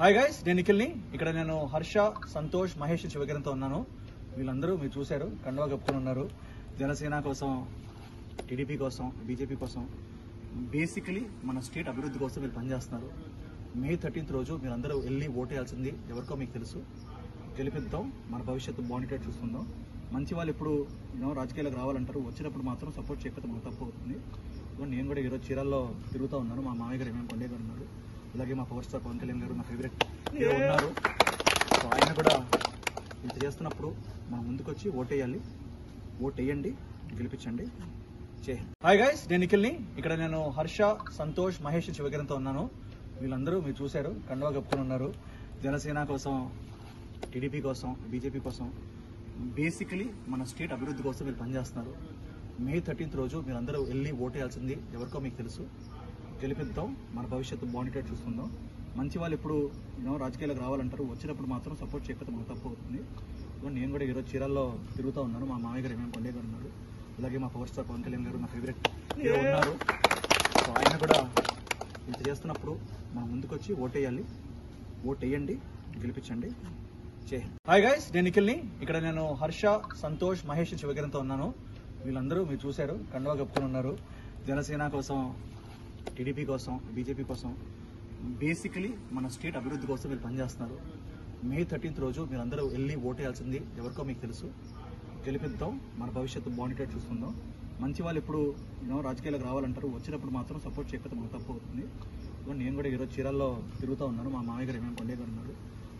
Hi guys, నేను నిఖిల్ని. ఇక్కడ నేను హర్ష, సంతోష్, మహేష్, శివకిరణ్తో ఉన్నాను. వీళ్ళందరూ మీరు చూశారు, కండువా కప్పుకొని ఉన్నారు. జనసేన కోసం, టీడీపీ కోసం, బీజేపీ కోసం, బేసికలీ మన స్టేట్ అభివృద్ధి కోసం వీళ్ళు పనిచేస్తున్నారు. మే 13th రోజు మీరందరూ వెళ్ళి ఓటేయాల్సింది ఎవరికో మీకు తెలుసు. గెలిపిద్దాం, మన భవిష్యత్తు బాగుండేటట్టు చూసుకుందాం. మంచి వాళ్ళు ఇప్పుడు రాజకీయాలకు రావాలంటారు, వచ్చినప్పుడు మాత్రం సపోర్ట్ చేయకపోతే మనకు తప్పు అవుతుంది. నేను కూడా ఈరోజు చీరాల్లో తిరుగుతూ ఉన్నాను. మా మామయ్య గారు ఏమేమి కొండే గారు ఉన్నారు, అలాగే మా పవర్ స్టార్ పవన్ కళ్యాణ్ గారు నా ఫేవరెట్ హీరో ఉన్నారు. సో ఆయన కూడా ఇంత చేస్తున్నప్పుడు మనం ముందుకొచ్చి ఓటేయాలి. ఓటేయండి, గెలిపించండి. హాయ్ గైస్, నేను నిఖిల్ని. ఇక్కడ నేను హర్ష, సంతోష్, మహేష్, శివకిరణ్తో ఉన్నాను. వీళ్ళందరూ మీరు చూశారు, కండువా కప్పుకొని ఉన్నారు. జనసేన కోసం, టీడీపీ కోసం, బీజేపీ కోసం, బేసికలీ మన స్టేట్ అభివృద్ధి కోసం వీళ్ళు పనిచేస్తున్నారు. మే 13th రోజు మీరందరూ వెళ్ళి ఓటేయాల్సింది ఎవరికో మీకు తెలుసు. గెలిపిద్దాం, మన భవిష్యత్తు బాగుండేటట్టు చూసుకుందాం. మంచి వాళ్ళు ఇప్పుడు రాజకీయాలకు రావాలంటారు, వచ్చినప్పుడు మాత్రం సపోర్ట్ చేయకపోతే మనకు తప్పు అవుతుంది. నేను కూడా ఈరోజు చీరాల్లో తిరుగుతూ ఉన్నాను. మా మామయ్య గారు ఏమేమి కొండే గారు ఉన్నారు, అలాగే మా పవర్ స్టార్ పవన్ కళ్యాణ్ గారు నా ఫేవరెట్ హీరో ఉన్నారు. సో ఆయన కూడా ఇంత చేస్తున్నప్పుడు మనం ముందుకొచ్చి ఓటేయాలి. ఓటేయండి, గెలిపించండి. హాయ్ గైస్, నేను నిఖిల్ని. ఇక్కడ నేను హర్ష, సంతోష్, మహేష్, శివకిరణ్తో ఉన్నాను. వీళ్ళందరూ మీరు చూశారు, కండువా కప్పుకొని ఉన్నారు. జనసేన కోసం, టీడీపీ కోసం, బీజేపీ కోసం, బేసికలీ మన స్టేట్ అభివృద్ధి కోసం వీళ్ళు పనిచేస్తున్నారు. మే 13th రోజు మీరందరూ వెళ్ళి ఓటేయాల్సింది ఎవరికో మీకు తెలుసు. గెలిపిద్దాం, మన భవిష్యత్తు బాగుండేటట్టు చూసుకుందాం. మంచి వాళ్ళు ఇప్పుడు రాజకీయాలకు రావాలంటారు, వచ్చినప్పుడు మాత్రం సపోర్ట్ చేయకపోతే మనకు తప్పు అవుతుంది. నేను కూడా ఈరోజు చీరాల్లో తిరుగుతూ ఉన్నాను. మా మామయ్య గారు ఏమేమి కొండే గారు ఉన్నారు,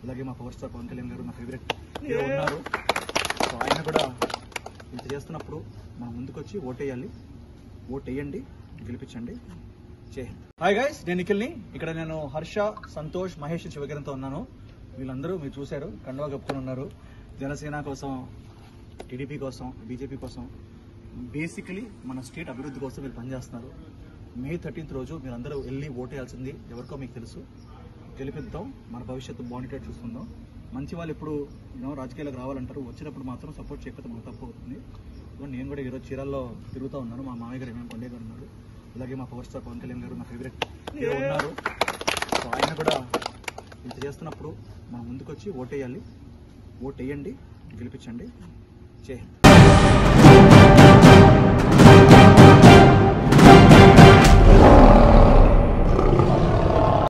అలాగే మా పవర్ స్టార్ పవన్ కళ్యాణ్ గారు నా ఫేవరెట్ హీరో ఉన్నారు. సో ఆయన కూడా ఇంత చేస్తున్నప్పుడు మనం ముందుకొచ్చి ఓటేయాలి. ఓటేయండి, గెలిపించండి. హాయ్ గైస్, నేను నిఖిల్ని. ఇక్కడ నేను హర్ష, సంతోష్, మహేష్, శివకిరణ్తో ఉన్నాను. వీళ్ళందరూ మీరు చూశారు, కండువా కప్పుకొని ఉన్నారు. జనసేన కోసం, టీడీపీ కోసం, బీజేపీ కోసం, బేసికలీ మన స్టేట్ అభివృద్ధి కోసం వీళ్ళు పనిచేస్తున్నారు. మే 13th రోజు మీరందరూ వెళ్ళి ఓటేయాల్సింది ఎవరికో మీకు తెలుసు. గెలిపిద్దాం, మన భవిష్యత్తు బాగుండేటట్టు చూసుకుందాం. మంచి వాళ్ళు ఇప్పుడు రాజకీయాలకు రావాలంటారు, వచ్చినప్పుడు మాత్రం సపోర్ట్ చేయకపోతే మనకు తప్పు అవుతుంది. నేను కూడా ఈరోజు చీరాల్లో తిరుగుతూ ఉన్నాను. మా మామయ్య గారు ఏమేమి కొండే గారు ఉన్నారు, అలాగే మా పవర్ స్టార్ పవన్ కళ్యాణ్ గారు నా ఫేవరెట్ హీరో ఉన్నారు. సో ఆయన కూడా ఇంత చేస్తున్నప్పుడు మనం ముందుకొచ్చి ఓటేయాలి. ఓటేయండి, గెలిపించండి.